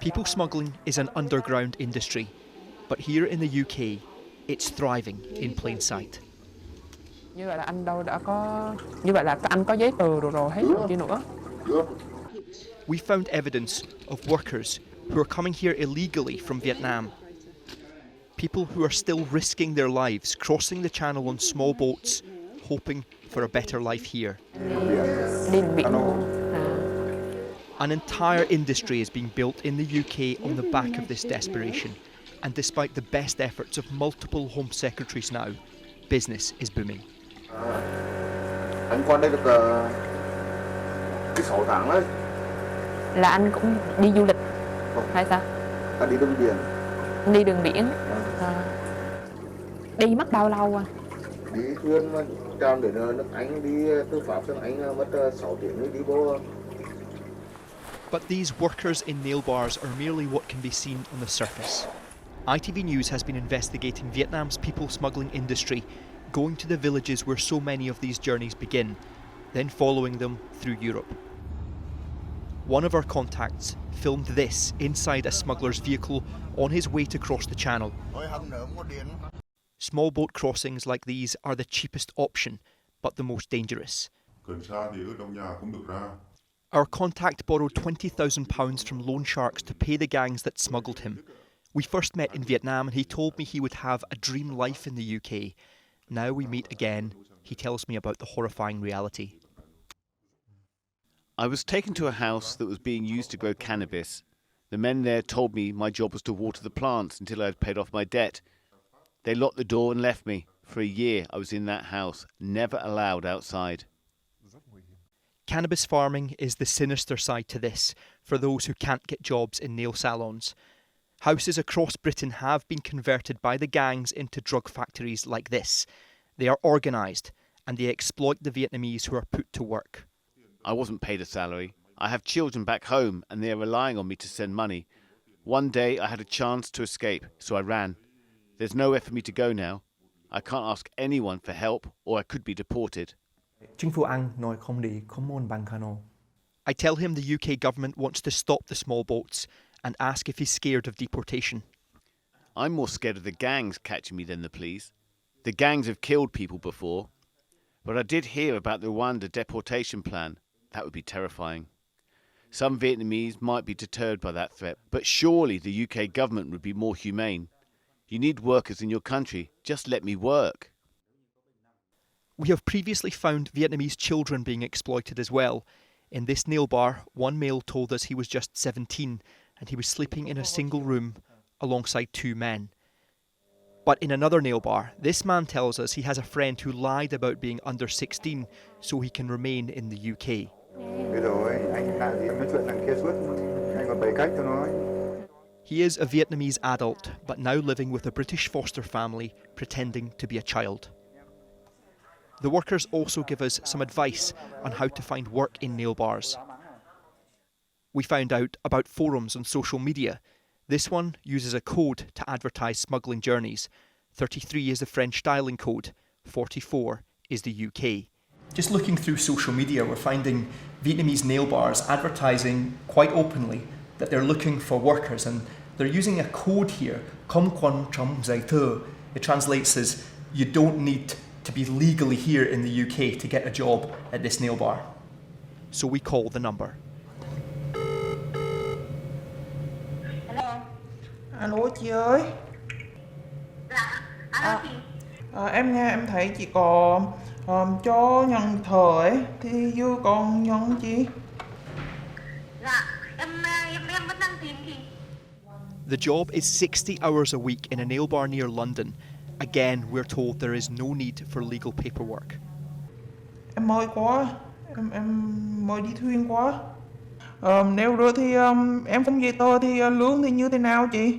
People smuggling is an underground industry, but here in the UK, it's thriving in plain sight. Như vậy là anh đâu đã có, như vậy là anh có giấy tờ rồi hết rồi kia nữa. We found evidence of workers who are coming here illegally from Vietnam. People who are still risking their lives crossing the channel on small boats, hoping for a better life here. Đi biển luôn. An entire industry is being built in the UK on the back of this desperation, and despite the best efforts of multiple Home Secretaries now, business is booming. Anh qua đây được cái 6 tháng đấy. Là anh cũng đi du lịch hay sao? Anh đi đường biển. Đi đường biển. Đi mất bao lâu à? Đi thuyền tràm để nước Anh đi từ Pháp sang Anh mất 6 tiếng đi bộ. But these workers in nail bars are merely what can be seen on the surface. ITV News has been investigating Vietnam's people smuggling industry, going to the villages where so many of these journeys begin, then following them through Europe. One of our contacts filmed this inside a smuggler's vehicle on his way to cross the channel. Small boat crossings like these are the cheapest option, but the most dangerous. Our contact borrowed £20,000 from loan sharks to pay the gangs that smuggled him. We first met in Vietnam and he told me he would have a dream life in the UK. Now we meet again, he tells me about the horrifying reality. I was taken to a house that was being used to grow cannabis. The men there told me my job was to water the plants until I had paid off my debt. They locked the door and left me. For a year I was in that house, never allowed outside. Cannabis farming is the sinister side to this for those who can't get jobs in nail salons. Houses across Britain have been converted by the gangs into drug factories like this. They are organised and they exploit the Vietnamese who are put to work. I wasn't paid a salary. I have children back home and they are relying on me to send money. One day I had a chance to escape, so I ran. There's nowhere for me to go now. I can't ask anyone for help or I could be deported. I tell him the UK government wants to stop the small boats and ask if he's scared of deportation. I'm more scared of the gangs catching me than the police. The gangs have killed people before. But I did hear about the Rwanda deportation plan. That would be terrifying. Some Vietnamese might be deterred by that threat, but surely the UK government would be more humane. You need workers in your country. Just let me work. We have previously found Vietnamese children being exploited as well. In this nail bar, one male told us he was just 17 and he was sleeping in a single room alongside 2 men. But in another nail bar, this man tells us he has a friend who lied about being under 16 so he can remain in the UK. He is a Vietnamese adult, but now living with a British foster family, pretending to be a child. The workers also give us some advice on how to find work in nail bars. We found out about forums on social media. This one uses a code to advertise smuggling journeys. 33 is the French styling code, 44 is the UK. Just looking through social media, we're finding Vietnamese nail bars advertising quite openly that they're looking for workers, and they're using a code here, Không quan trọng giấy tờ. It translates as, you don't need to be legally here in the UK to get a job at this nail bar. So we call the number. Alo chị ơi. Em nghe em thấy chị có cho nhận thờ ấy thì dư còn nhận chị. Em vẫn đang tìm chị. The job is 60 hours a week in a nail bar near London. Again, we're told there is no need for legal paperwork. Em mới quá, em mới đi thuyền quá. Nếu được thì em không giấy tờ thì lương thì như thế nào chị?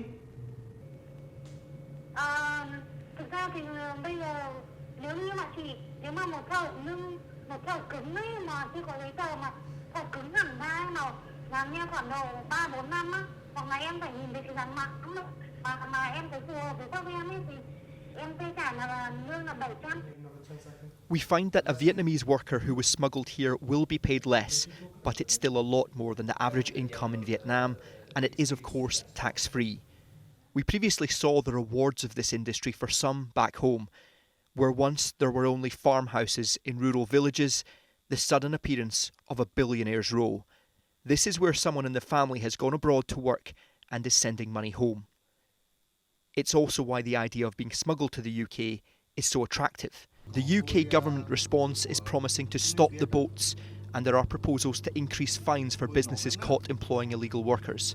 Thực ra thì bây giờ nếu mà một thợ cứng ấy mà chưa có giấy tờ mà thợ cứng hẳn ra mà làm nghe khoảng độ 3-4 năm á, hoặc là em phải nhìn thấy cái dáng mặt mà em thấy phù hợp với các em ấy thì em sẽ trả là lương là 700. We find that a Vietnamese worker who was smuggled here will be paid less, but it's still a lot more than the average income in Vietnam and it is of course tax-free. We previously saw the rewards of this industry for some back home, where once there were only farmhouses in rural villages, the sudden appearance of a billionaire's row. This is where someone in the family has gone abroad to work and is sending money home. It's also why the idea of being smuggled to the UK is so attractive. The UK government response is promising to stop the boats, and there are proposals to increase fines for businesses caught employing illegal workers.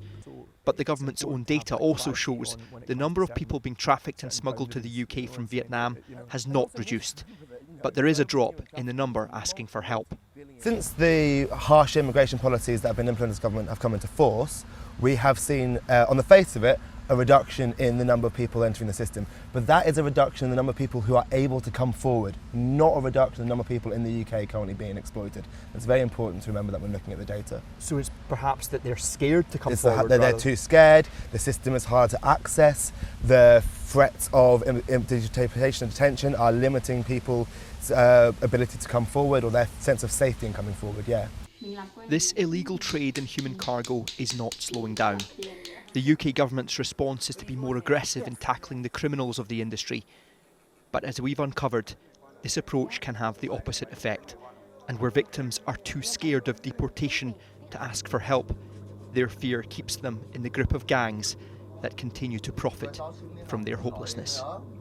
But the government's own data also shows the number of people being trafficked and smuggled to the UK from Vietnam has not reduced. But there is a drop in the number asking for help. Since the harsh immigration policies that have been implemented as government have come into force, we have seen, on the face of it, a reduction in the number of people entering the system. But that is a reduction in the number of people who are able to come forward, not a reduction in the number of people in the UK currently being exploited. It's very important to remember that when looking at the data. So it's perhaps that they're scared to come forward? They're too scared, the system is hard to access, the threats of deportation and detention are limiting people's ability to come forward or their sense of safety in coming forward, yeah. This illegal trade in human cargo is not slowing down. The UK government's response is to be more aggressive in tackling the criminals of the industry. But as we've uncovered, this approach can have the opposite effect. And where victims are too scared of deportation to ask for help, their fear keeps them in the grip of gangs that continue to profit from their hopelessness.